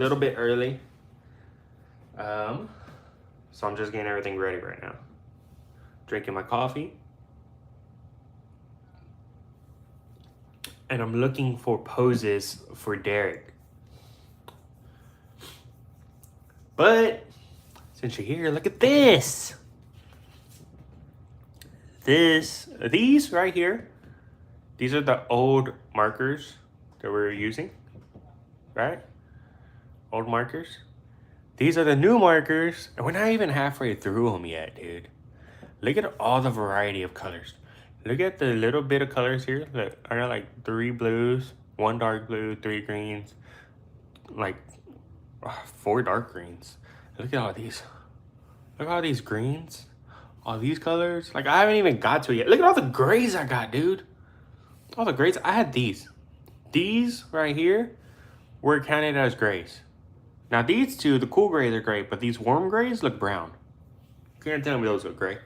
little bit early. So I'm just getting everything ready right now. Drinking my coffee. And I'm looking for poses for Derek. But since you're here, look at this. These right here, these are the old markers that we're using, right? Old markers. These are the new markers, and we're not even halfway through them yet, dude. Look at all the variety of colors. Look at the little bit of colors here. Look, I got like 3 blues, 1 dark blue, 3 greens, like 4 dark greens. Look at all these. Look at all these greens. All these colors. Like, I haven't even got to it yet. Look at all the grays I got, dude. All the grays. I had these. These right here were counted as grays. Now these two, the cool grays are great, but these warm grays look brown. You can't tell me those look gray.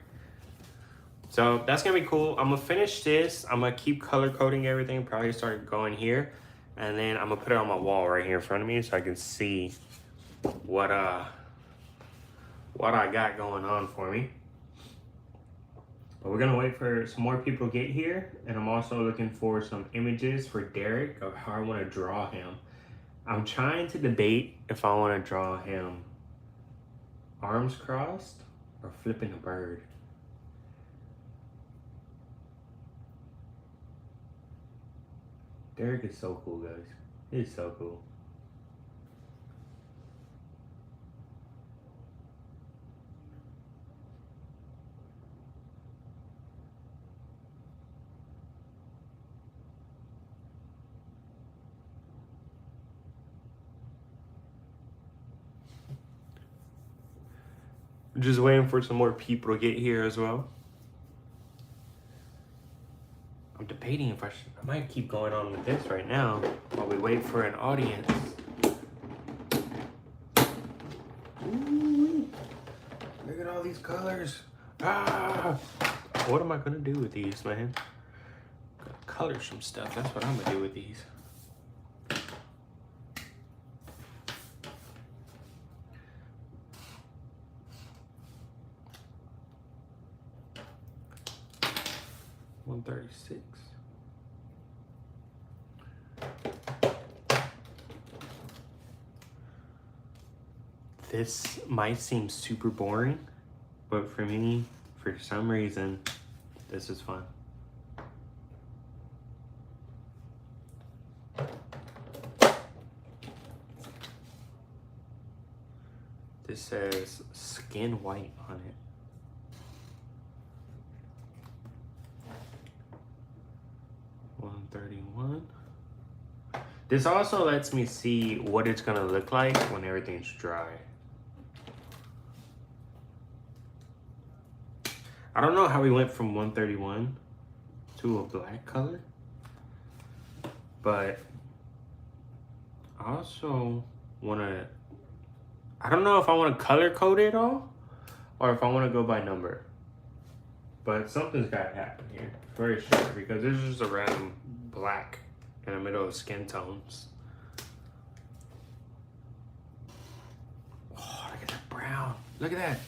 So that's gonna be cool. I'm gonna finish this. I'm gonna keep color coding everything. Probably start going here. And then I'm gonna put it on my wall right here in front of me so I can see what I got going on for me. But we're gonna wait for some more people to get here. And I'm also looking for some images for Derek of how I wanna draw him. I'm trying to debate if I wanna draw him arms crossed or flipping a bird. Derek is so cool, guys. He's so cool. Just waiting for some more people to get here as well. I'm debating if I might keep going on with this right now while we wait for an audience. Ooh, look at all these colors. Ah, what am I gonna do with these, man? Gotta color some stuff. That's what I'm gonna do with these. $136. This might seem super boring, but for me, for some reason, this is fun. This says skin white on it. $131. This also lets me see what it's gonna look like when everything's dry. I don't know how we went from 131 to a black color, but I also wanna, I don't know if I wanna color code it all or if I wanna go by number. But something's gotta happen here, very sure, because this is just a random black in the middle of skin tones. Oh, look at that brown. Look at that.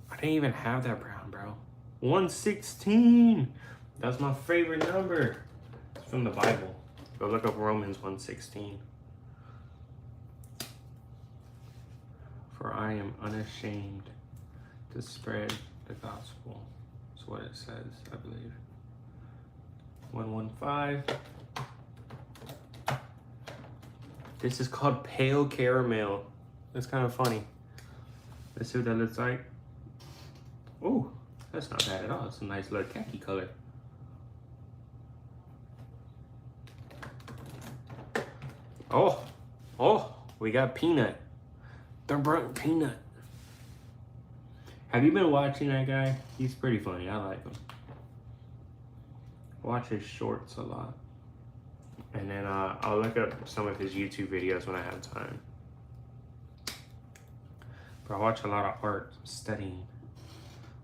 I didn't even have that brown, bro. 116. That's my favorite number. It's from the Bible. Go look up Romans 1:16. For I am unashamed to spread the gospel. That's what it says, I believe. 115. This is called pale caramel. That's kind of funny. Let's see what that looks like. Oh, that's not bad at all. It's a nice little khaki color. Oh, we got peanut. The burnt peanut. Have you been watching that guy? He's pretty funny. I like him. Watch his shorts a lot. And then I'll look up some of his YouTube videos when I have time. But I watch a lot of art, studying.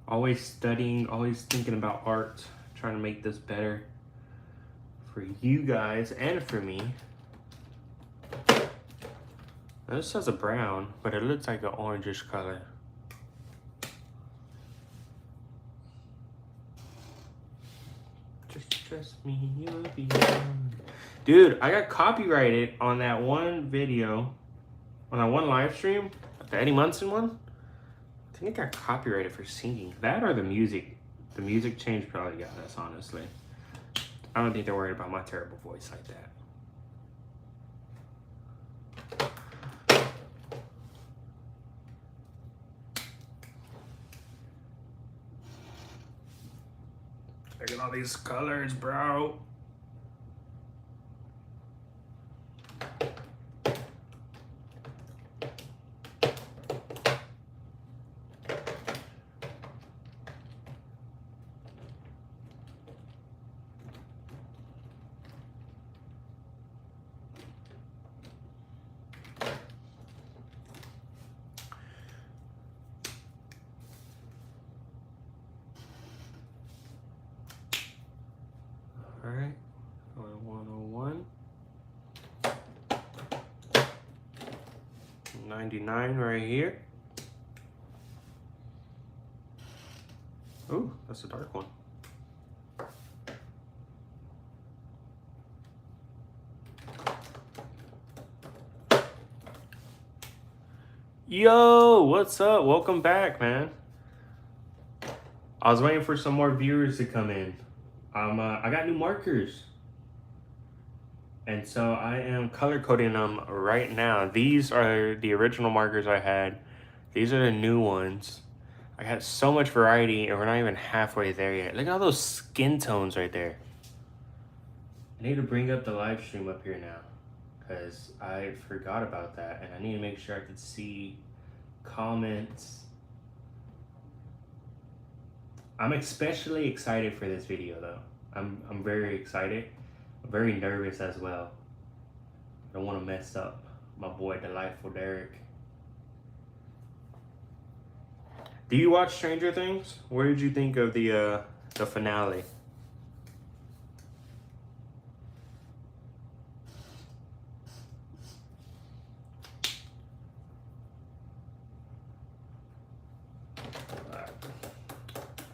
Always studying, always thinking about art, trying to make this better for you guys and for me. This says a brown, but it looks like an orangish color. Just trust me, you'll be fine. Dude, I got copyrighted on that one video, on that one live stream, the Eddie Munson one. I think I got copyrighted for singing. That or the music. The music change probably got us, honestly. I don't think they're worried about my terrible voice like that. Look at all these colors, bro. All right, 101, 99 right here. Ooh, that's a dark one. Yo, what's up? Welcome back, man. I was waiting for some more viewers to come in. I got new markers. And so I am color coding them right now. These are the original markers I had. These are the new ones. I got so much variety and we're not even halfway there yet. Look at all those skin tones right there. I need to bring up the live stream up here now because I forgot about that and I need to make sure I could see comments. I'm especially excited for this video though. I'm very excited. I'm very nervous as well. I don't want to mess up my boy Delightful Derek. Do you watch Stranger Things? What did you think of the finale?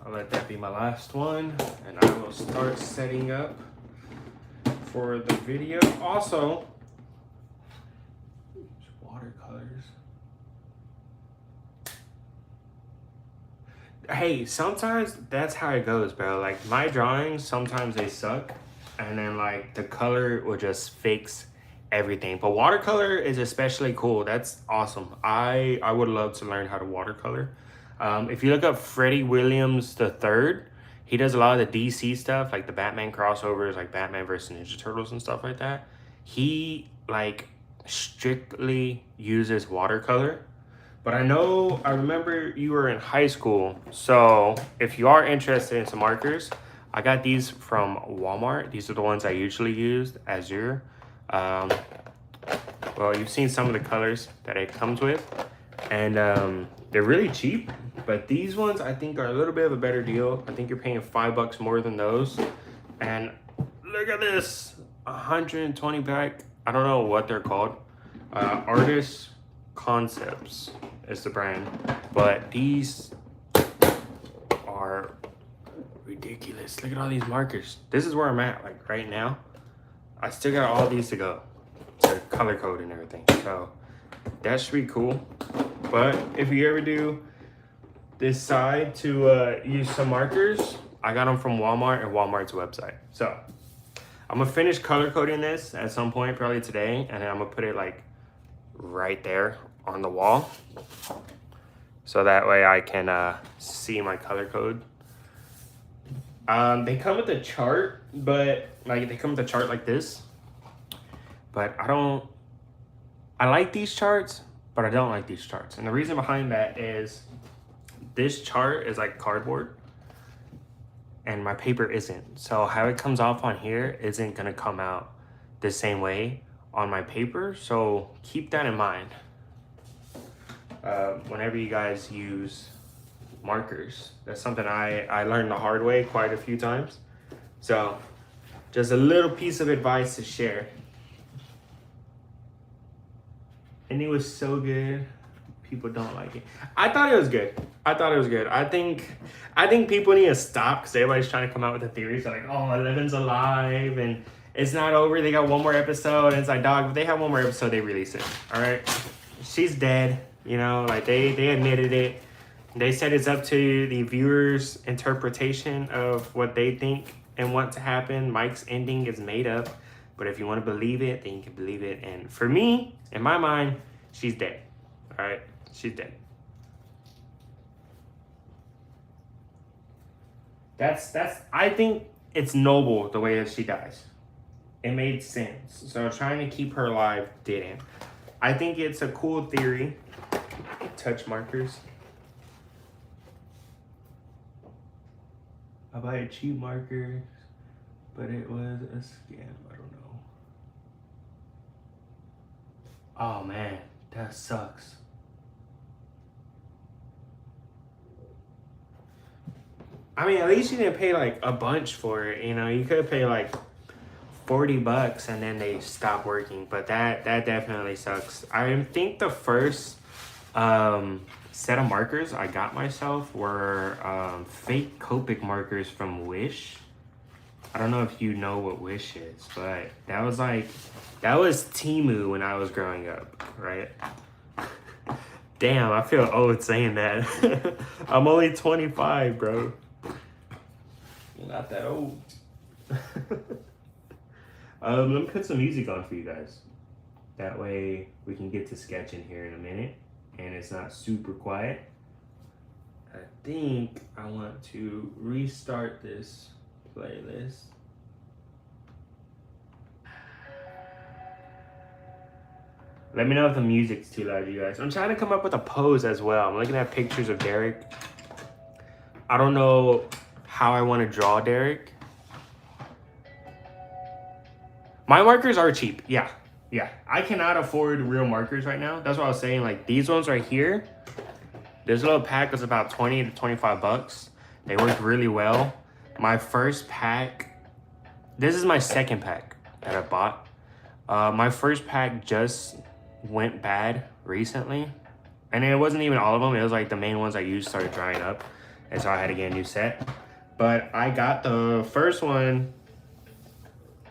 I'll let that be my last one, and I will start setting up for the video. Also, watercolors. Hey, sometimes that's how it goes, bro. Like my drawings, sometimes they suck, and then like the color will just fix everything. But watercolor is especially cool. That's awesome. I would love to learn how to watercolor. If you look up Freddie Williams III, he does a lot of the DC stuff, like the Batman crossovers, like Batman versus Ninja Turtles and stuff like that. He like strictly uses watercolor. But I remember you were in high school. So if you are interested in some markers, I got these from Walmart. These are the ones I usually use, Azure. Well, you've seen some of the colors that it comes with. And they're really cheap. But these ones I think are a little bit of a better deal. I think you're paying $5 more than those. And look at this, 120 pack. I don't know what they're called. Artist Concepts is the brand. But these are ridiculous. Look at all these markers. This is where I'm at like right now. I still got all these to go to color code and everything. So that should be cool. But if you ever do decide to use some markers, I got them from Walmart and Walmart's website. So I'm gonna finish color coding this at some point, probably today, and then I'm gonna put it like right there on the wall, so that way I can see my color code. They come with a chart, but like they come with a chart like this. But I like these charts, but I don't like these charts, and the reason behind that is this chart is like cardboard and my paper isn't. So how it comes off on here isn't gonna come out the same way on my paper. So keep that in mind whenever you guys use markers. That's something I learned the hard way quite a few times. So just a little piece of advice to share. and it was so good. People don't like it. I thought it was good. I think people need to stop because everybody's trying to come out with the theories like, oh, Eleven's alive and it's not over. They got one more episode. And it's like, dog, if they have one more episode, they release it. All right, she's dead. You know, like they admitted it. They said it's up to the viewers' interpretation of what they think and want to happen. Mike's ending is made up, but if you want to believe it, then you can believe it. And for me, in my mind, she's dead. All right, she's dead. That's. I think it's noble the way that she dies. It made sense. So trying to keep her alive didn't. I think it's a cool theory. Touch markers. I buy a cheap marker, but it was a scam. I don't know. Oh man, that sucks. I mean, at least you didn't pay like a bunch for it. You know, you could have paid like $40 and then they stop working. But that definitely sucks. I think the first set of markers I got myself were fake Copic markers from Wish. I don't know if you know what Wish is, but that was Temu when I was growing up, right? Damn, I feel old saying that. I'm only 25, bro. Not that old. Let me put some music on for you guys. That way we can get to sketching here in a minute and it's not super quiet. I think I want to restart this playlist. Let me know if the music's too loud, you guys. I'm trying to come up with a pose as well. I'm looking at pictures of Derek. I don't know how I want to draw Derek. My markers are cheap. Yeah. I cannot afford real markers right now. That's what I was saying. Like these ones right here. This little pack was about 20 to 25 bucks. They work really well. My first pack, this is my second pack that I bought. My first pack just went bad recently. And it wasn't even all of them. It was like the main ones I used started drying up. And so I had to get a new set. But I got the first one,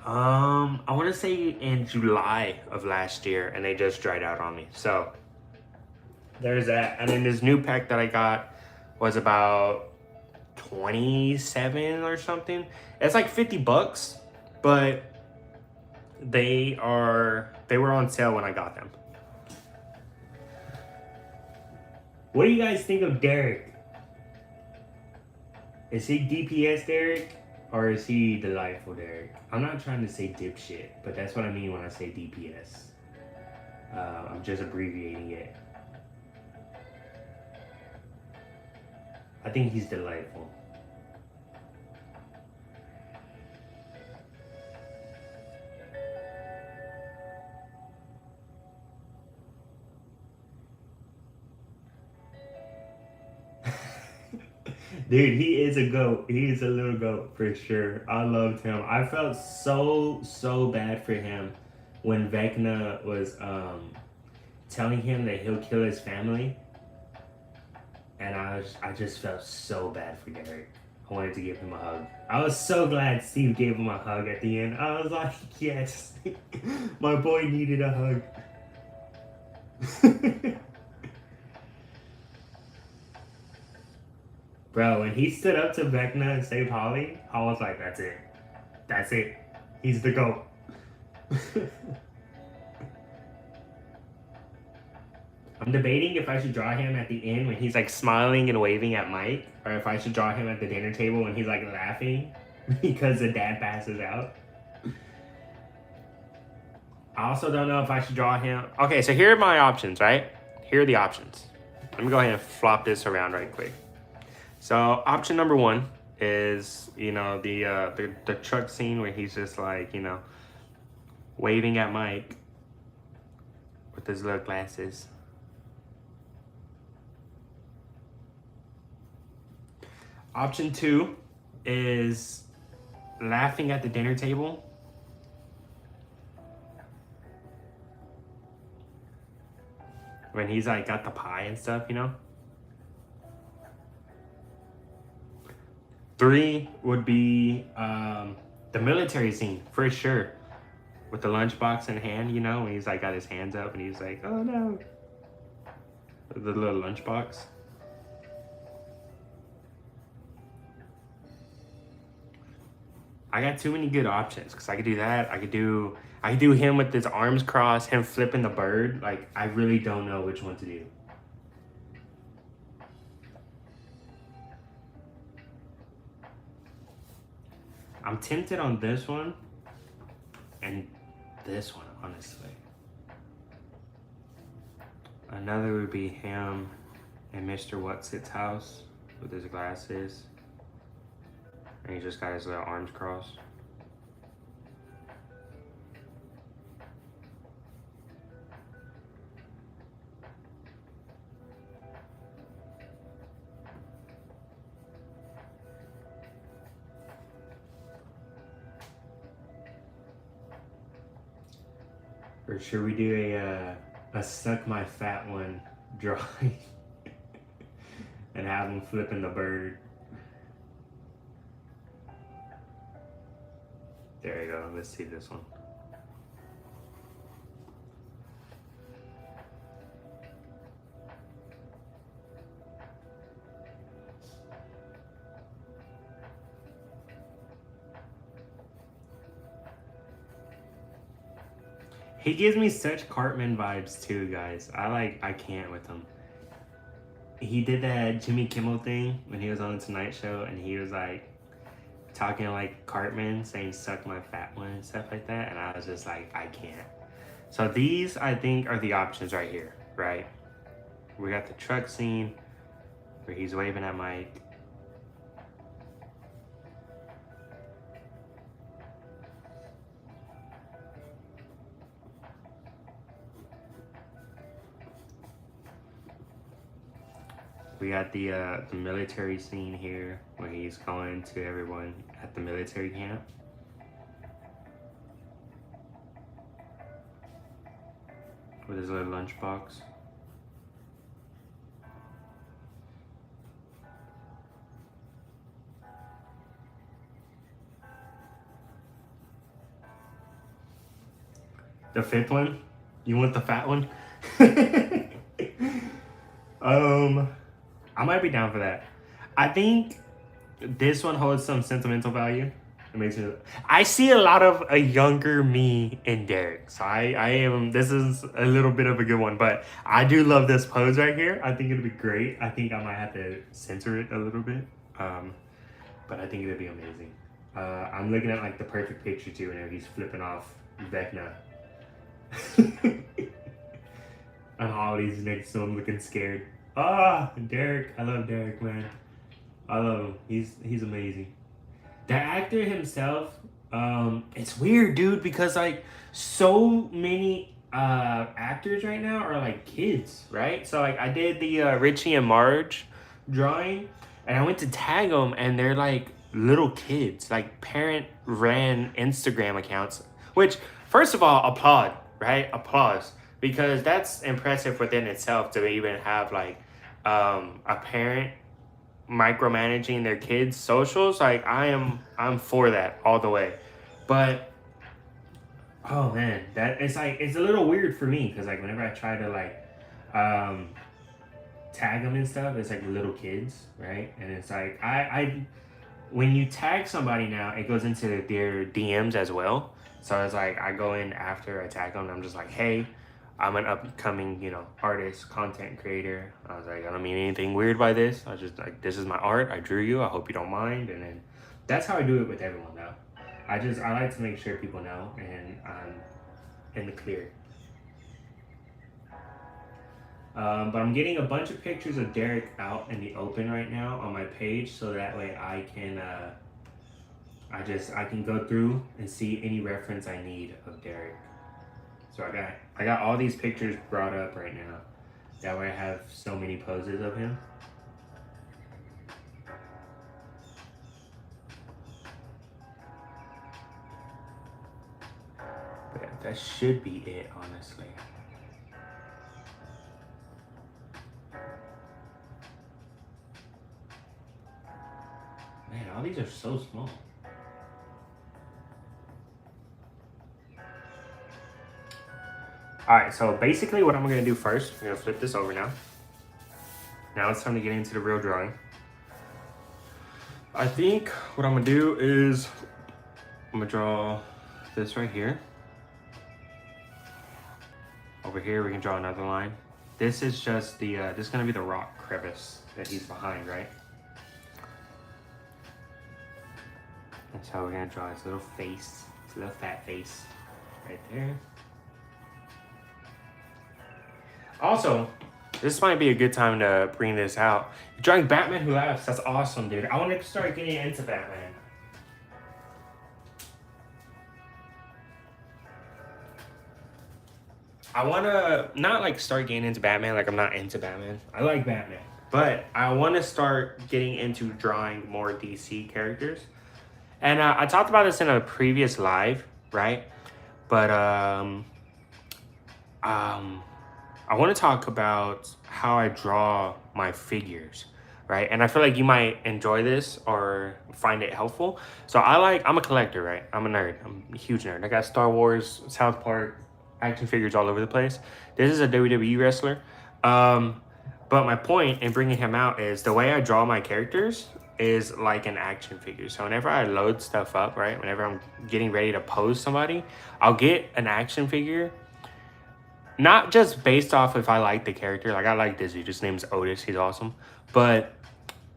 I want to say in July of last year. And they just dried out on me. So there's that. And then this new pack that I got was about 27 or something. It's like 50 bucks. But they were on sale when I got them. What do you guys think of Derek? Is he DPS Derek or is he delightful Derek? I'm not trying to say dipshit, but that's what I mean when I say DPS. I'm just abbreviating it. I think he's delightful. Dude, he is a goat. He is a little goat for sure. I loved him. I felt so bad for him when Vecna was telling him that he'll kill his family. And I just felt so bad for Derek. I wanted to give him a hug. I was so glad Steve gave him a hug at the end. I was like, yes, my boy needed a hug. Bro, when he stood up to Vecna and saved Holly, I was like, that's it. That's it. He's the GOAT. I'm debating if I should draw him at the end when he's like smiling and waving at Mike, or if I should draw him at the dinner table when he's like laughing because the dad passes out. I also don't know if I should draw him. Okay, so here are my options, right? Here are the options. Let me go ahead and flop this around right quick. So option number one is, you know, the truck scene where he's just like, you know, waving at Mike with his little glasses. Option two is laughing at the dinner table. when he's like got the pie and stuff, you know. 3 would be the military scene for sure, with the lunchbox in hand, you know, when he's like got his hands up and he's like, oh no, the little lunchbox. I got too many good options because I could do that. I could do him with his arms crossed, him flipping the bird. Like, I really don't know which one to do. I'm tempted on this one and this one, honestly. Another would be him in Mr. What's-Its house with his glasses. And he just got his little arms crossed. Or should we do a suck my fat one drawing and have him flipping the bird? There you go. Let's see this one. He gives me such Cartman vibes too, guys. I can't with him. He did that Jimmy Kimmel thing when he was on the Tonight Show, and he was like talking like Cartman, saying suck my fat one and stuff like that, and I was just like, I can't. So these, I think, are the options right here, right? We got the truck scene where he's waving at Mike. We got the military scene here where he's going to everyone at the military camp. With his little lunchbox. The 5th one? You want the fat one? I might be down for that. I think this one holds some sentimental value. It makes me. I see a lot of a younger me in Derek, so I am. This is a little bit of a good one, but I do love this pose right here. I think it'll be great. I think I might have to censor it a little bit, but I think it'll be amazing. I'm looking at like the perfect picture too, and he's flipping off Vecna. And Holly's next to him looking scared. Ah, Derek. I love Derek, man. I love him. He's amazing. The actor himself, it's weird, dude, because like so many actors right now are like kids, right? So like I did the Richie and Marge drawing, and I went to tag them, and they're like little kids, like parent ran Instagram accounts, which first of all, applaud, right? Applause. Because that's impressive within itself to even have like a parent micromanaging their kids' socials. Like I'm for that all the way. But oh man, that it's like it's a little weird for me because like whenever I try to like tag them and stuff, it's like little kids, right? And it's like I when you tag somebody now, it goes into their DMs as well. So it's like I go in after I tag them, and I'm just like, hey, I'm an upcoming, you know, artist, content creator. I was like, I don't mean anything weird by this. I was just like, this is my art. I drew you. I hope you don't mind. And then that's how I do it with everyone now. I like to make sure people know and I'm in the clear. But I'm getting a bunch of pictures of Derek out in the open right now on my page, so that way I can I can go through and see any reference I need of Derek. So I got all these pictures brought up right now. That way I have so many poses of him. But that should be it, honestly. All these are so small. Alright, so basically what I'm going to do first, I'm going to flip this over now. Now it's time to get into the real drawing. I think what I'm going to do is I'm going to draw this right here. Over here we can draw another line. This is just the, this is going to be the rock crevice that he's behind, right? And so we're going to draw his little face, his little fat face right there. Also, this might be a good time to bring this out. Drawing Batman Who Laughs, that's awesome, dude. I want to start getting into Batman. I want to not like start getting into Batman, like I'm not into Batman. I like Batman. But I want to start getting into drawing more DC characters. And I talked about this in a previous live, right? But I want to talk about how I draw my figures, right? And I feel like you might enjoy this or find it helpful. So I'm a collector, right? I'm a nerd. I'm a huge nerd. I got Star Wars, South Park, action figures all over the place. This is a WWE wrestler. But my point in bringing him out is the way I draw my characters is like an action figure. So whenever I load stuff up, right? Whenever I'm getting ready to pose somebody, I'll get an action figure. Not just based off if I like the character. Like I like this dude. His name's Otis. He's awesome. But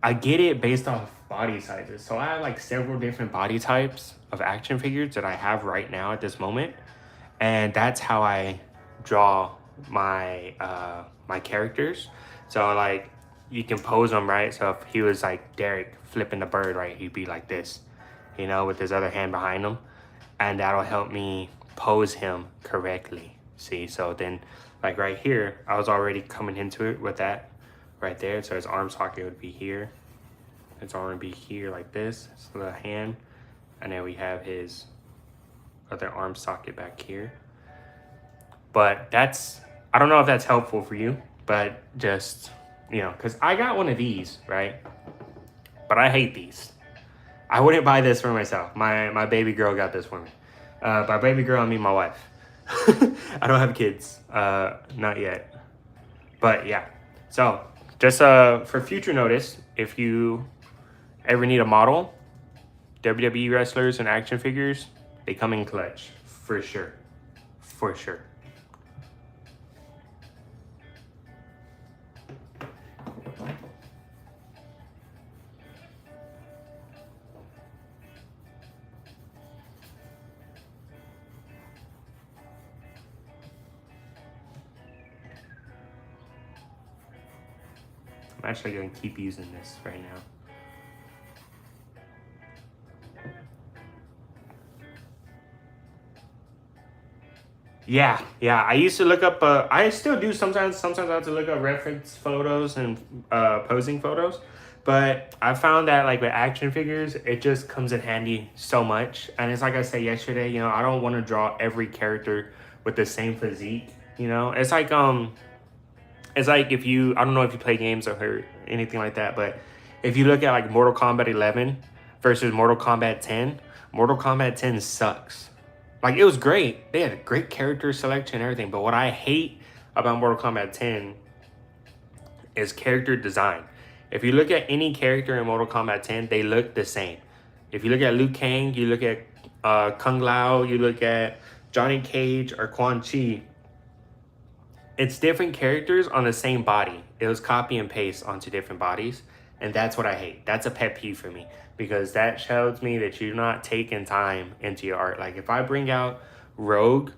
I get it based off body sizes. So I have like several different body types of action figures that I have right now at this moment. And that's how I draw my my characters. So like you can pose them, right? So if he was like Derek flipping the bird, right, he'd be like this, you know, with his other hand behind him. And that'll help me pose him correctly. See, so then like right here, I was already coming into it with that right there. So his arm socket would be here. His arm would be here like this. So the hand. And then we have his other arm socket back here. But I don't know if that's helpful for you, but just, you know, because I got one of these, right? But I hate these. I wouldn't buy this for myself. My baby girl got this for me. By baby girl, I mean my wife. I don't have kids, not yet. But yeah, so just for future notice, if you ever need a model, WWE wrestlers and action figures, they come in clutch, for sure, for sure. I'm actually going to keep using this right now. Yeah. I used to look up, I still do sometimes I have to look up reference photos and posing photos. But I found that like with action figures, it just comes in handy so much. And it's like I said yesterday, you know, I don't want to draw every character with the same physique, you know? It's like if you, I don't know if you play games or anything like that, but if you look at like Mortal Kombat 11 versus Mortal Kombat 10, Mortal Kombat 10 sucks. Like it was great. They had a great character selection and everything, but what I hate about Mortal Kombat 10 is character design. If you look at any character in Mortal Kombat 10, they look the same. If you look at Liu Kang, you look at Kung Lao, you look at Johnny Cage or Quan Chi, it's different characters on the same body. It was copy and paste onto different bodies. And that's what I hate. That's a pet peeve for me. Because that shows me that you're not taking time into your art. Like if I bring out Rogue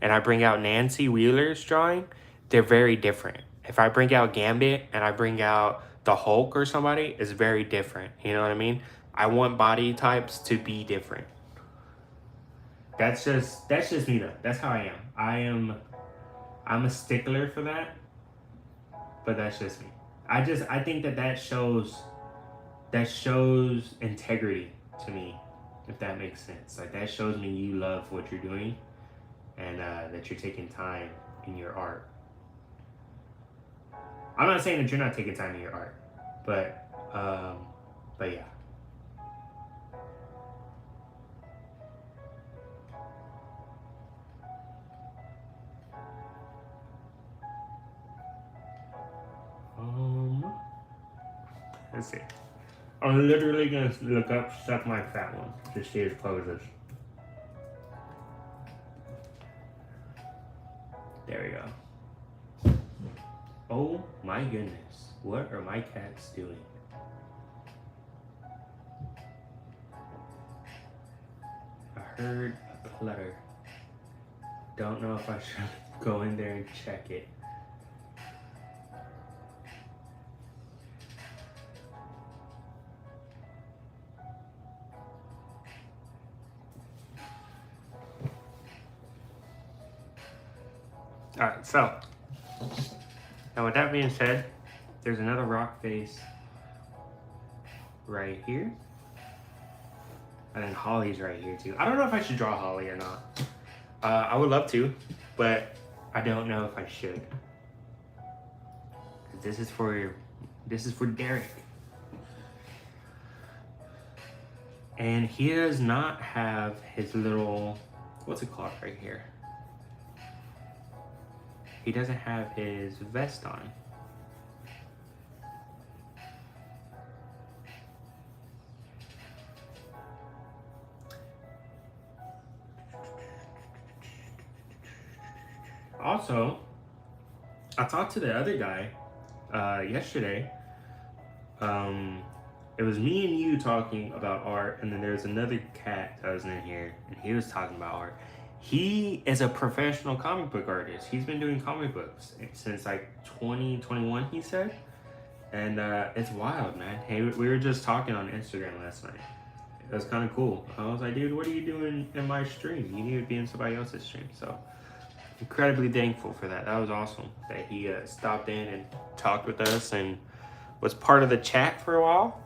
and I bring out Nancy Wheeler's drawing, they're very different. If I bring out Gambit and I bring out the Hulk or somebody, it's very different. You know what I mean? I want body types to be different. That's just me though. That's how I am. I'm a stickler for that, but that's just me. I think that shows integrity to me, if that makes sense. Like that shows me you love what you're doing and that you're taking time in your art. I'm not saying that you're not taking time in your art, but yeah. Let's see. I'm literally gonna look up Suck My Fat One to see his poses. There we go. Oh my goodness. What are my cats doing? I heard a clutter. Don't know if I should go in there and check it. Alright, so now with that being said, there's another rock face right here. And then Holly's right here too. I don't know if I should draw Holly or not. I would love to, but I don't know if I should. This is for Derek. And he does not have his little, what's it called right here? He doesn't have his vest on. Also, I talked to the other guy yesterday. It was me and you talking about art, and then there's another cat that was in here, and he was talking about art. He is a professional comic book artist. He's been doing comic books since like 2021, he said. And it's wild, man. Hey, we were just talking on Instagram last night. It was kind of cool. I was like, dude, what are you doing in my stream? You need to be in somebody else's stream. So incredibly thankful for that. That was awesome that he stopped in and talked with us and was part of the chat for a while.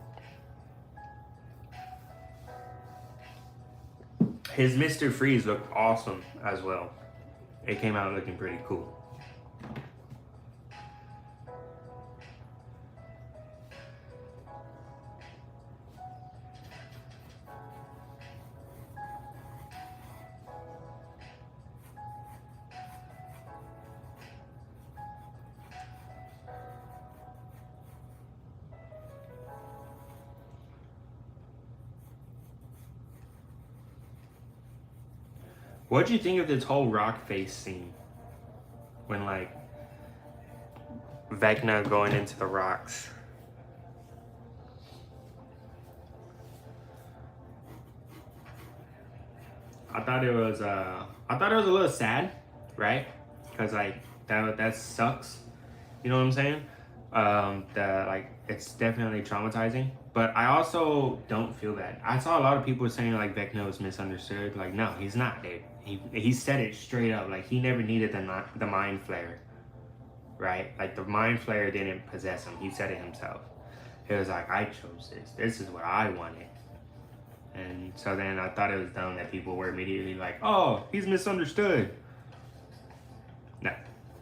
His Mr. Freeze looked awesome as well. It came out looking pretty cool. What'd you think of this whole rock face scene? When like Vecna going into the rocks? I thought it was a little sad, right? Because like that sucks. You know what I'm saying? That like it's definitely traumatizing. But I also don't feel bad. I saw a lot of people saying like Vecna was misunderstood. Like, no, he's not, dude. He said it straight up. Like, he never needed the mind flayer, right? Like, the mind flayer didn't possess him. He said it himself. He was like, I chose this. This is what I wanted. And so then I thought it was dumb that people were immediately like, oh, he's misunderstood.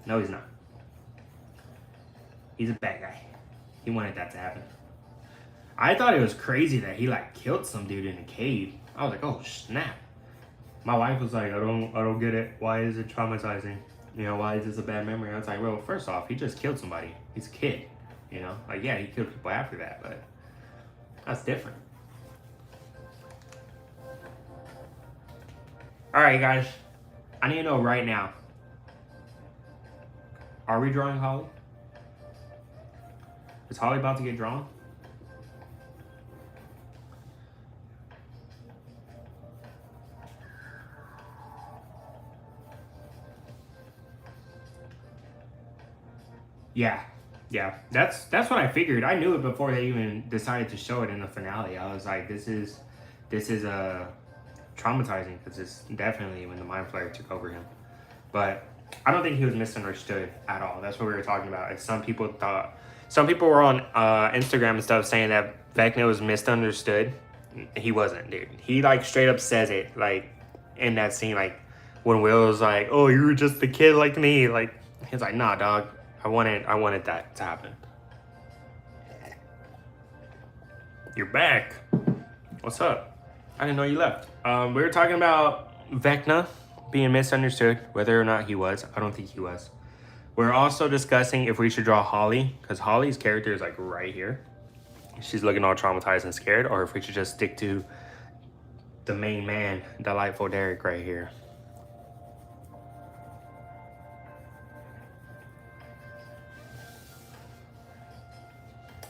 No, he's not. He's a bad guy. He wanted that to happen. I thought it was crazy that he like killed some dude in a cave. I was like, oh snap. My wife was like, I don't get it. Why is it traumatizing? You know, why is this a bad memory? I was like, well, first off, he just killed somebody. He's a kid. You know, like yeah, he killed people after that, but that's different. All right, guys, I need to know right now. Are we drawing Holly? Is Holly about to get drawn? Yeah. That's what I figured. I knew it before they even decided to show it in the finale. I was like, this is traumatizing because it's definitely when the mind flayer took over him. But I don't think he was misunderstood at all. That's what we were talking about. And some people were on Instagram and stuff saying that Vecna was misunderstood. He wasn't, dude. He like straight up says it like in that scene, like when Will was like, oh, you were just a kid like me. Like he's like, nah, dog. I wanted that to happen. You're back. What's up? I didn't know you left. We were talking about Vecna being misunderstood, whether or not he was. I don't think he was. We're also discussing if we should draw Holly, because Holly's character is like right here. she's looking all traumatized and scared, or if we should just stick to the main man, Delightful Derek right here.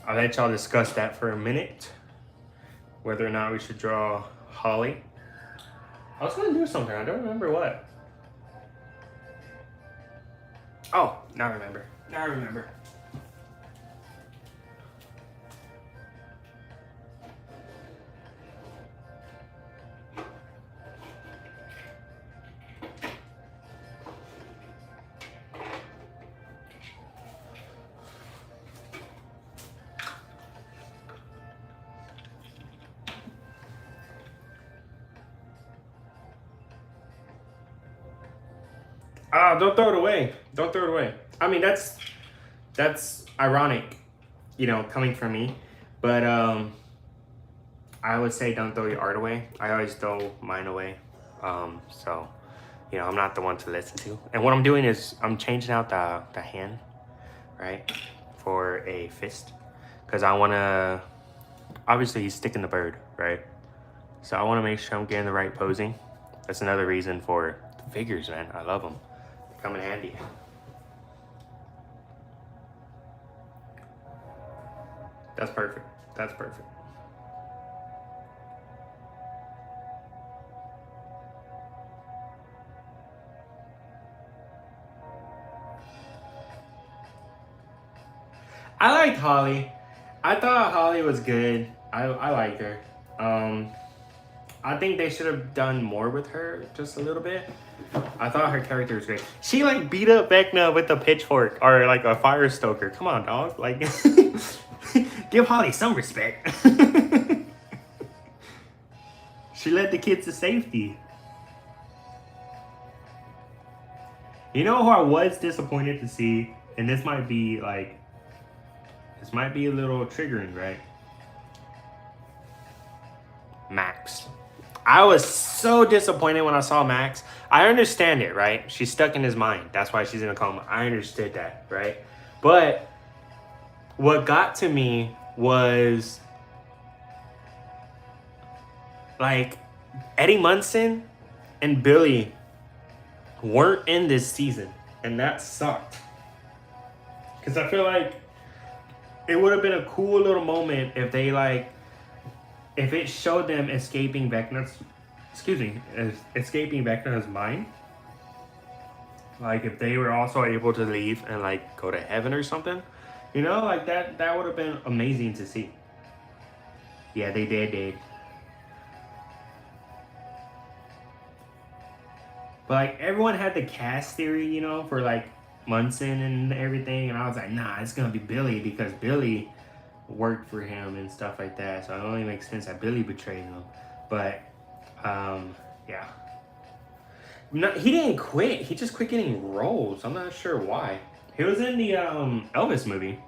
I'll let y'all discuss that for a minute, whether or not we should draw Holly. I was gonna do something, I don't remember what. Oh, now I remember. Now I remember. Don't throw it away. Don't throw it away. I mean, that's ironic, you know, coming from me. But I would say don't throw your art away. I always throw mine away. So, you know, I'm not the one to listen to. And what I'm doing is I'm changing out the hand, right, for a fist. Because I want to, obviously he's sticking the bird, right? So I want to make sure I'm getting the right posing. That's another reason for the figures, man. I love them. They come in handy. That's perfect. That's perfect. I liked Holly. I thought Holly was good. I liked her. I think they should have done more with her, just a little bit. I thought her character was great. She like beat up Vecna with a pitchfork or like a fire stoker. Come on, dog. Like, give Holly some respect. She led the kids to safety. You know who I was disappointed to see, and this might be like, this might be a little triggering, right? Max. I was so disappointed when I saw Max. I understand it, right? She's stuck in his mind. That's why she's in a coma. I understood that, right? But what got to me was like Eddie Munson and Billy weren't in this season, and that sucked. Because I feel like it would have been a cool little moment if they like, if it showed them escaping Vecna's, escaping Vecna's mind. Like if they were also able to leave and like go to heaven or something, you know, like that would have been amazing to see. Yeah, they did. But like everyone had the cast theory, you know, for like Munson and everything, and I was like, nah, it's gonna be Billy because Billy worked for him and stuff like that, so it only makes sense that Billy betrayed him. But yeah, no, he didn't quit, he just quit getting roles. I'm not sure why. He was in the Elvis movie.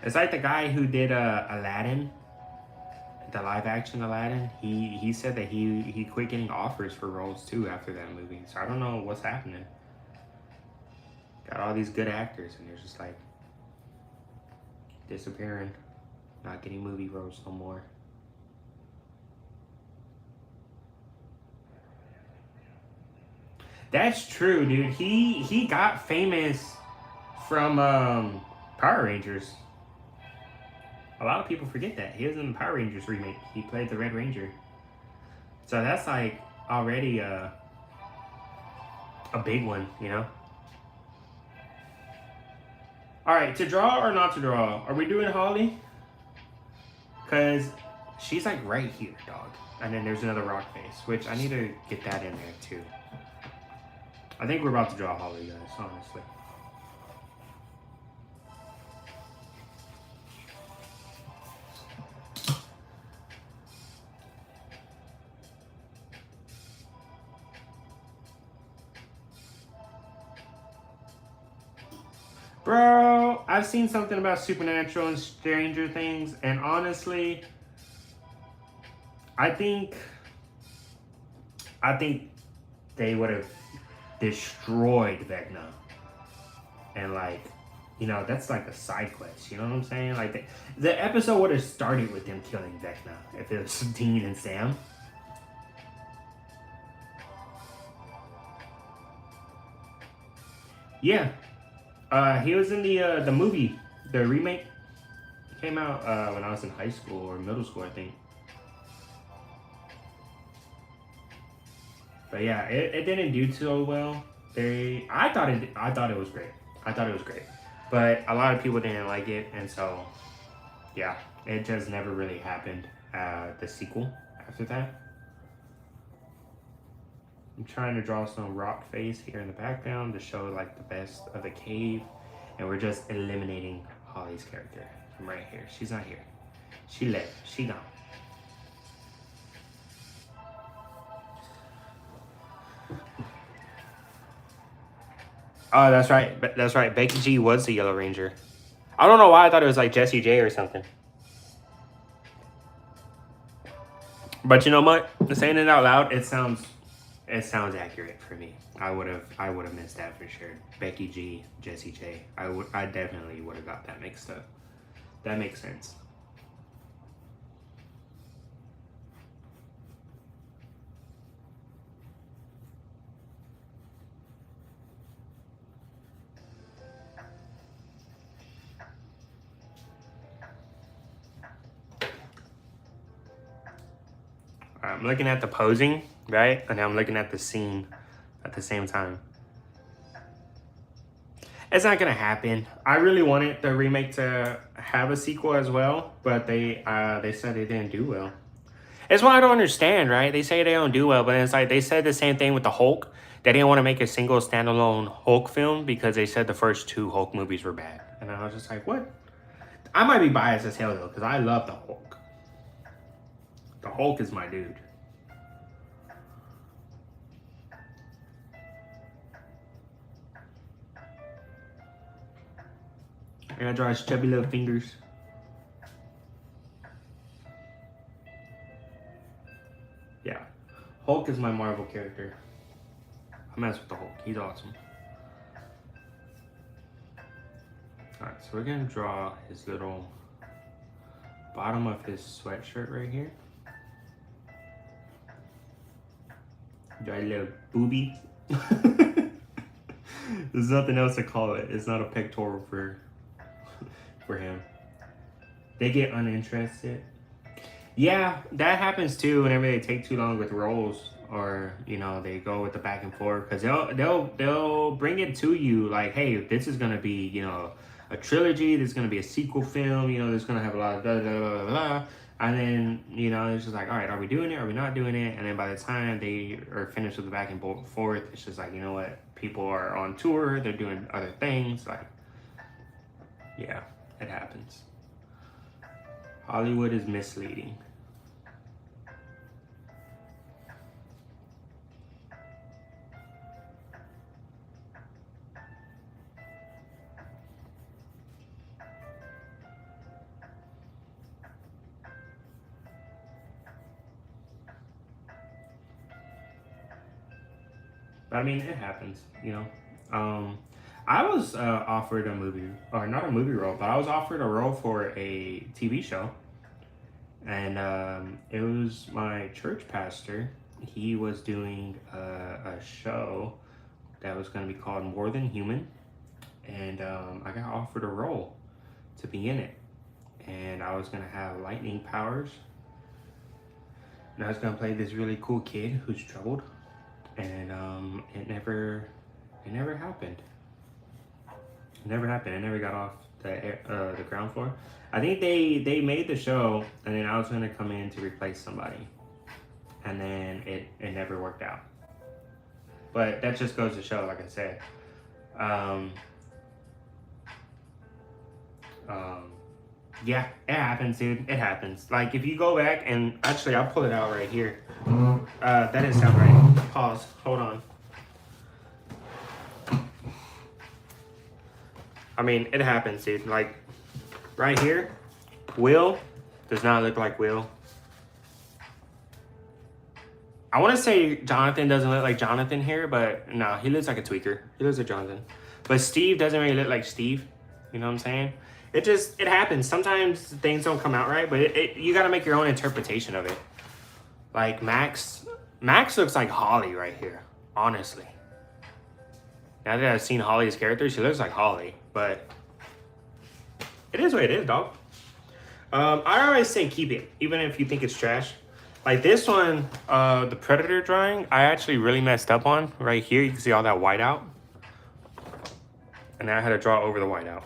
It's like the guy who did Aladdin, the live action Aladdin. He said that he quit getting offers for roles too after that movie. So I don't know what's happening. Got all these good actors and they're just like disappearing, not getting movie roles no more. That's true, dude. He got famous from Power Rangers. A lot of people forget that. He was in the Power Rangers remake. He played the Red Ranger. So that's like already a big one, you know? Alright, to draw or not to draw? Are we doing Holly? Because she's like right here, dog. And then there's another rock face, which I need to get that in there too. I think we're about to draw Holly, guys, honestly. Bro, I've seen something about Supernatural and Stranger Things, and honestly, I think they would have destroyed Vecna. And like, you know, that's like a side quest. You know what I'm saying? Like the episode would have started with them killing Vecna if it was Dean and Sam. Yeah, he was in the movie, the remake. It came out when I was in high school or middle school, I think. But yeah, it didn't do so well. I thought it was great. I thought it was great, but a lot of people didn't like it, and so yeah, it just never really happened. The sequel after that. I'm trying to draw some rock face here in the background to show like the best of the cave, and we're just eliminating Holly's character from right here. She's not here. She left. She gone. Oh, that's right. That's right. Becky G was the Yellow Ranger. I don't know why I thought it was like Jessie J or something. But you know what? Saying it out loud, it sounds accurate for me. I would have missed that for sure. Becky G, Jessie J. I definitely would have got that mixed up. That makes sense. I'm looking at the posing, right? And I'm looking at the scene at the same time. It's not gonna happen. I really wanted the remake to have a sequel as well, but they said it didn't do well. It's what I don't understand, right? They say they don't do well, but it's like they said the same thing with the Hulk. They didn't want to make a single standalone Hulk film because they said the first 2 Hulk movies were bad. And I was just like, what? I might be biased as hell though, because I love the Hulk. The Hulk is my dude. I gotta draw his chubby little fingers. Yeah. Hulk is my Marvel character. I mess with the Hulk. He's awesome. Alright, so we're gonna draw his little bottom of his sweatshirt right here. Draw a little booby. There's nothing else to call it. It's not a pectoral for him. They get uninterested. Yeah, that happens too whenever they take too long with roles, or you know they go with the back and forth, because they'll bring it to you like, hey, this is gonna be, you know, a trilogy. There's gonna be a sequel film. You know, there's gonna have a lot of blah blah blah blah. And then, you know, it's just like, all right, are we doing it? Are we not doing it? And then by the time they are finished with the back and forth, it's just like, you know what? People are on tour. They're doing other things. Like, yeah, it happens. Hollywood is misleading. But I mean, it happens, you know. I was offered a movie, or not a movie role, but I was offered a role for a TV show. And it was my church pastor. He was doing a show that was going to be called More Than Human. And I got offered a role to be in it. And I was going to have lightning powers. And I was going to play this really cool kid who's troubled. And it never happened. It never happened. It never got off the ground floor. I think they made the show, and then I was gonna come in to replace somebody, and then it never worked out. But that just goes to show, like I said, yeah, it happens, dude. It happens. Like if you go back and actually, I'll pull it out right here. That didn't sound right. Pause. Hold on. I mean, it happens, dude. Like, right here, Will does not look like Will. I want to say Jonathan doesn't look like Jonathan here, but no, he looks like a tweaker. He looks like Jonathan. But Steve doesn't really look like Steve. You know what I'm saying? It happens. Sometimes things don't come out right, but you got to make your own interpretation of it. Like Max looks like Holly right here, honestly. Now that I've seen Holly's character, she looks like Holly, but it is what it is, dog. I always say keep it, even if you think it's trash. Like this one, the Predator drawing, I actually really messed up on. Right here, you can see all that whiteout. And now I had to draw over the whiteout.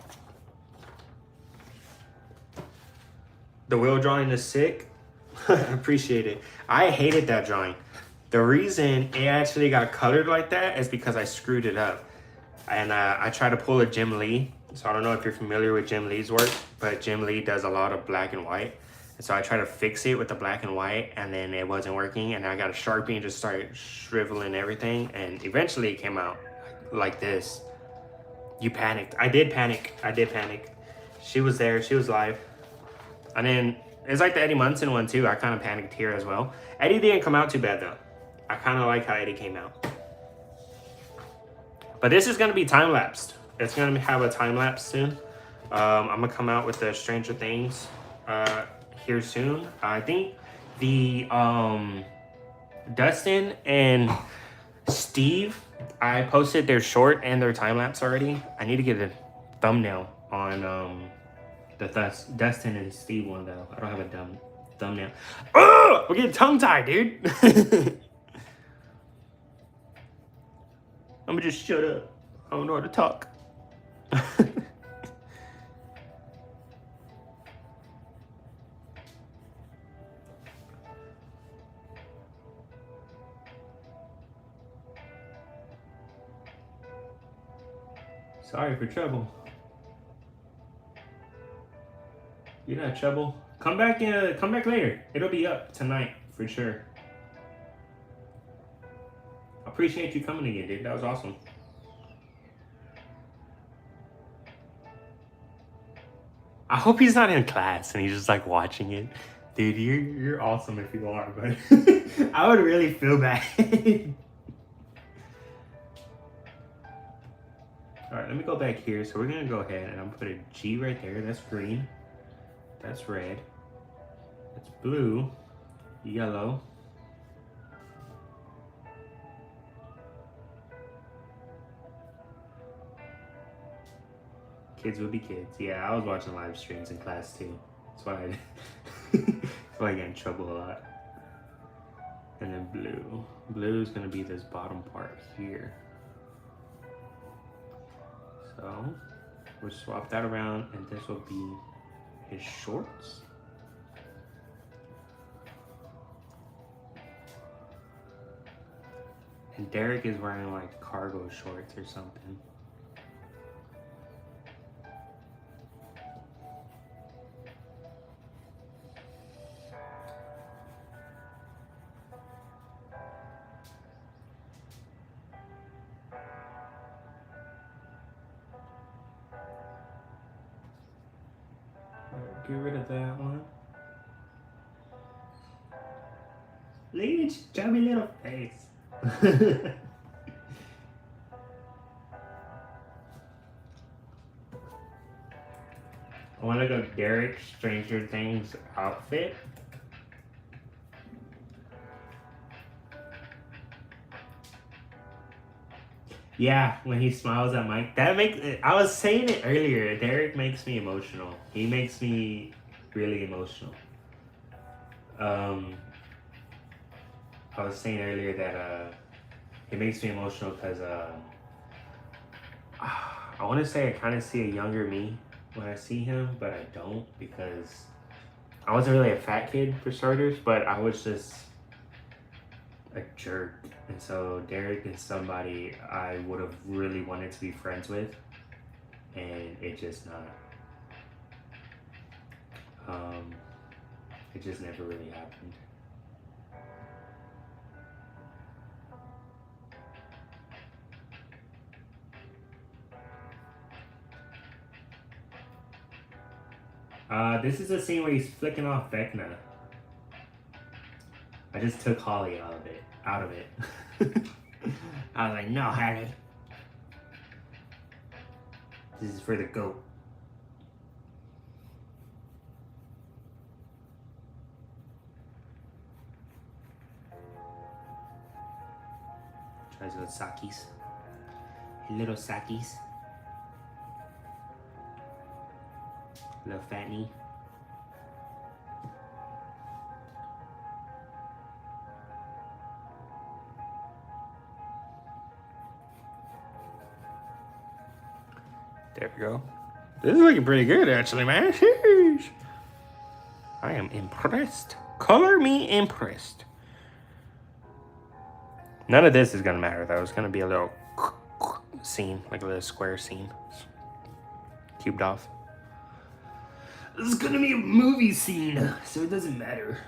The wheel drawing is sick. Appreciate it. I hated that drawing. The reason it actually got colored like that is because I screwed it up. And I tried to pull a Jim Lee. So I don't know if you're familiar with Jim Lee's work, but Jim Lee does a lot of black and white. And so I tried to fix it with the black and white, and then it wasn't working. And I got a Sharpie and just started shriveling everything. And eventually it came out like this. You panicked. I did panic. She was there. She was live. And then it's like the Eddie Munson one too. I kind of panicked here as well. Eddie didn't come out too bad though. I kind of like how Eddie came out. But this is going to be time-lapsed. It's going to have a time-lapse soon. I'm going to come out with the Stranger Things here soon. I think the Dustin and Steve, I posted their short and their time-lapse already. I need to get a thumbnail on the Dustin and Steve one, though. I don't have a thumbnail. Oh, we're getting tongue-tied, dude. I'm gonna just shut up. I don't know how to talk. Sorry for trouble. You're not trouble. Come back later. It'll be up tonight for sure. Appreciate you coming again, dude. That was awesome. I hope he's not in class and he's just like watching it. Dude, you're awesome if you are, but I would really feel bad. Alright, let me go back here. So we're gonna go ahead and I'm gonna put a G right there. That's green. That's red. That's blue. Yellow. Kids will be kids. Yeah, I was watching live streams in class too. That's why I get in trouble a lot. And then blue. Blue is gonna be this bottom part here. So we'll swap that around and this will be his shorts. And Derek is wearing like cargo shorts or something. Get rid of that one. Look at your chubby little face. I want to go Derek Stranger Things outfit. Yeah, when he smiles at Mike, that makes it, I was saying it earlier. Derek makes me emotional. He makes me really emotional. I was saying earlier that it makes me emotional because I want to say I kind of see a younger me when I see him, but I don't because I wasn't really a fat kid for starters, but I was just a jerk. And so Derek is somebody I would have really wanted to be friends with, and it just not. It just never really happened. This is a scene where he's flicking off Vecna. I just took Holly out of it. out of it. I was like, no, Harry. This is for the goat. Tries little sakis. Little sakis. Little fatney. There we go. This is looking pretty good, actually, man. Sheesh. I am impressed. Color me impressed. None of this is gonna matter, though. It's gonna be a little scene, like a little square scene. Cubed off. This is gonna be a movie scene, so it doesn't matter.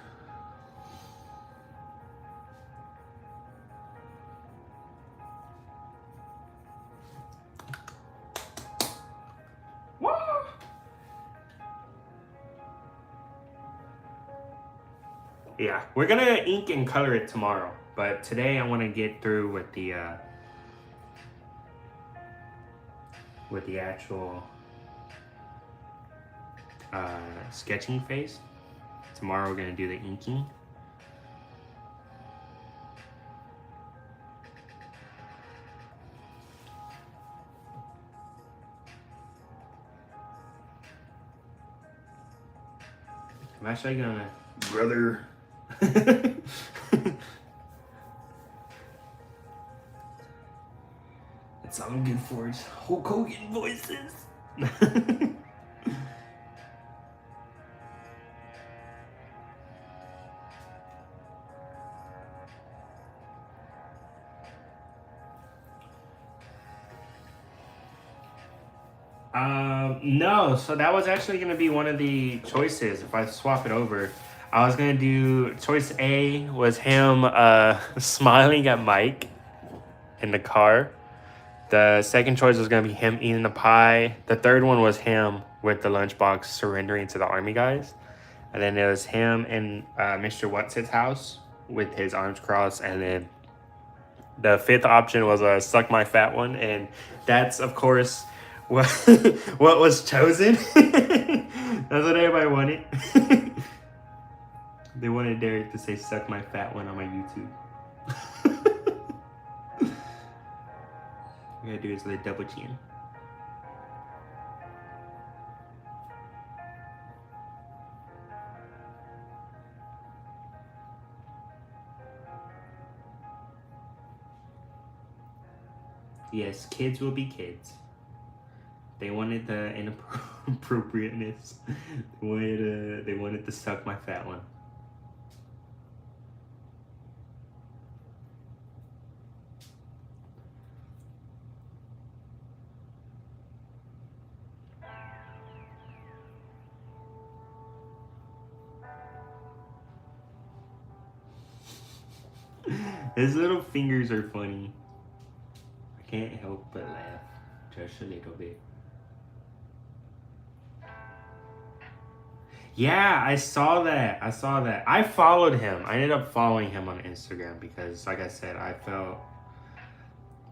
Yeah, we're gonna ink and color it tomorrow, but today I want to get through with the actual sketching phase. Tomorrow we're gonna do the inking. I'm actually gonna, brother. That's all I'm good for is Hulk Hogan voices. No, so that was actually going to be one of the choices if I swap it over. I was going to do, choice A was him smiling at Mike in the car. The second choice was going to be him eating the pie. The third one was him with the lunchbox surrendering to the army guys. And then it was him in Mr. What's-Its house with his arms crossed. And then the fifth option was suck my fat one. And that's, of course, what was chosen. That's what everybody wanted. They wanted Derek to say suck my fat one on my YouTube. What I gotta do is the double chin. Yes, kids will be kids. They wanted the inappropriateness. They wanted to suck my fat one. His little fingers are funny. I can't help but laugh just a little bit. Yeah, I saw that. I followed him. I ended up following him on Instagram because, like I said, I felt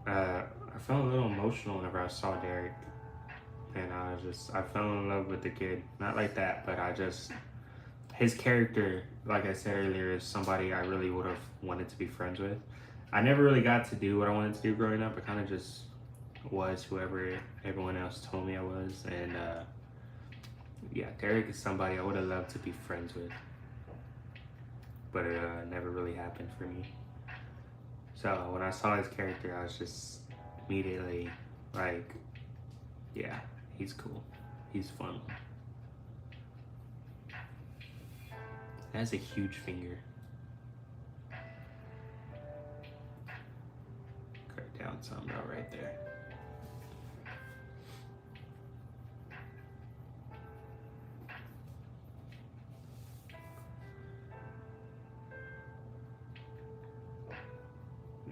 a little emotional whenever I saw Derek, and I fell in love with the kid. Not like that, but his character, like I said earlier, is somebody I really would have wanted to be friends with. I never really got to do what I wanted to do growing up. I kind of just was whoever everyone else told me I was, and yeah, Derek is somebody I would have loved to be friends with, but it never really happened for me. So when I saw his character, I was just immediately like, yeah, he's cool. He's fun. That's a huge finger. Cut down some about right there.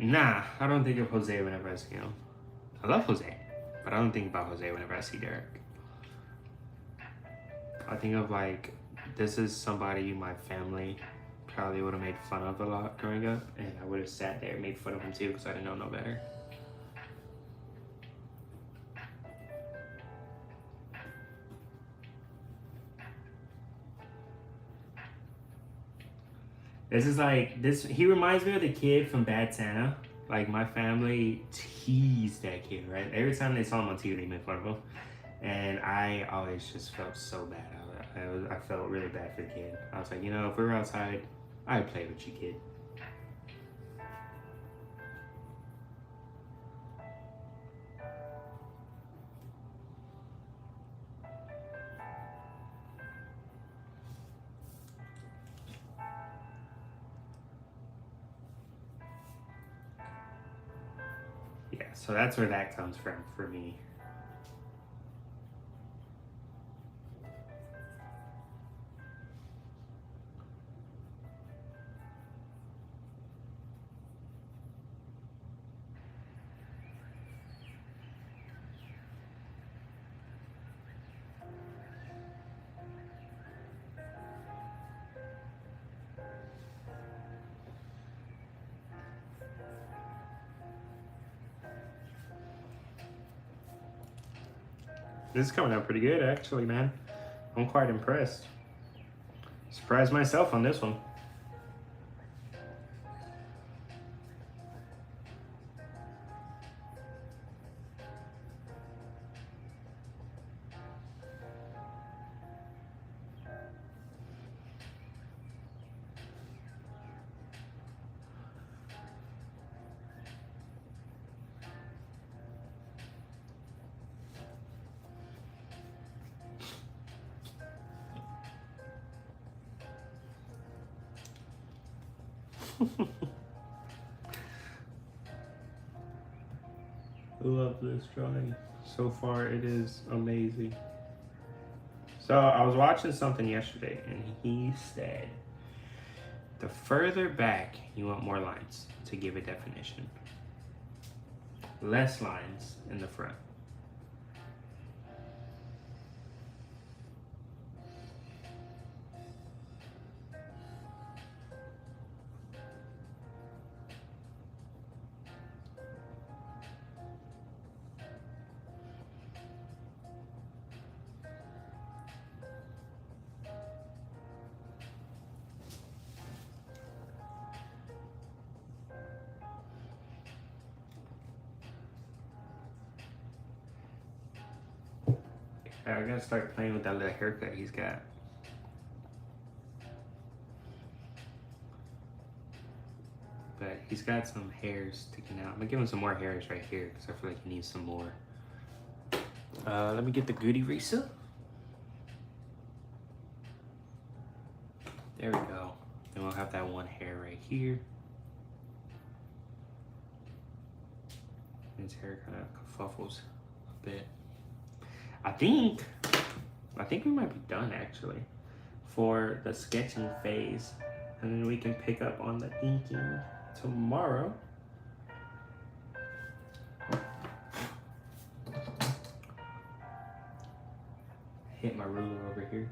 Nah, I don't think of Jose whenever I see him. I love Jose, but I don't think about Jose whenever I see Derek. I think of like, this is somebody my family probably would have made fun of a lot growing up, and I would have sat there and made fun of him too because I didn't know no better. This is like this. He reminds me of the kid from Bad Santa. Like my family teased that kid, right? Every time they saw him on TV, they made fun of him, and I always just felt so bad. I felt really bad for the kid. I was like, you know, if we were outside, I'd play with you, kid. Yeah, so that's where that comes from for me. This is coming out pretty good, actually, man. I'm quite impressed. Surprised myself on this one. Love this drawing. So far, it is amazing. So I was watching something yesterday, and he said, the further back you want more lines to give a definition. Less lines in the front. I'm gonna start playing with that little haircut he's got. But he's got some hairs sticking out. I'm gonna give him some more hairs right here because I feel like he needs some more. Let me get the good eraser. There we go. Then we'll have that one hair right here. His hair kind of kerfuffles a bit. I think we might be done actually for the sketching phase, and then we can pick up on the inking tomorrow. Hit my ruler over here.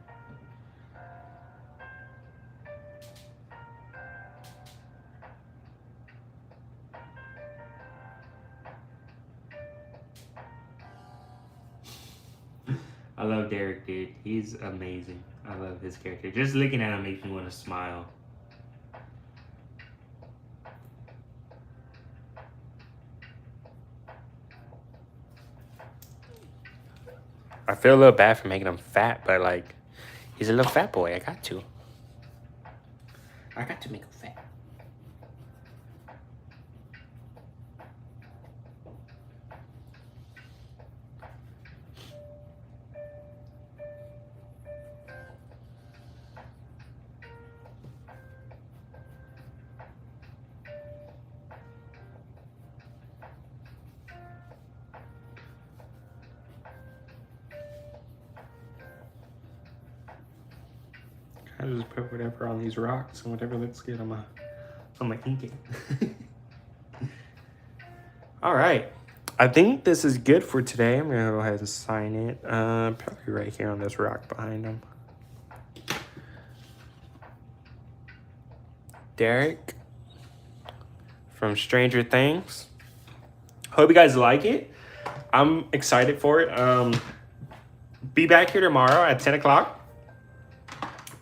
I love Derek, dude. He's amazing. I love his character. Just looking at him makes me want to smile. I feel a little bad for making him fat, but like, he's a little fat boy. I got to make him fat. I just put whatever on these rocks, and whatever looks good on my inking. All right, I think this is good for today. I'm gonna go ahead and sign it. Probably right here on this rock behind him. Derek from Stranger Things. Hope you guys like it. I'm excited for it. Be back here tomorrow at 10 o'clock.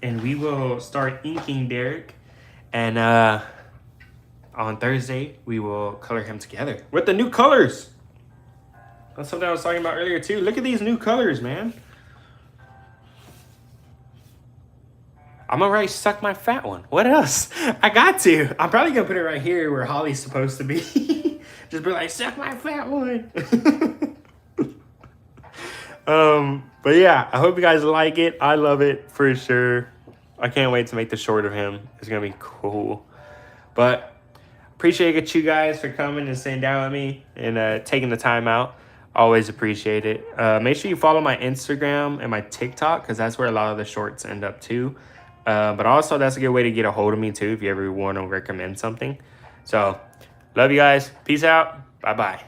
And we will start inking Derek. And on Thursday, we will color him together with the new colors. That's something I was talking about earlier too. Look at these new colors, man. I'm gonna write Suck My Fat One. What else? I got to. I'm probably gonna put it right here where Holly's supposed to be. Just be like, Suck My Fat One. But yeah, I hope you guys like it. I love it for sure. I can't wait to make the short of him. It's gonna be cool. But appreciate you guys for coming and sitting down with me and taking the time out. Always appreciate it. Make sure you follow my Instagram and my TikTok because that's where a lot of the shorts end up too. But also that's a good way to get a hold of me too if you ever want to recommend something. So love you guys. Peace out. Bye-bye.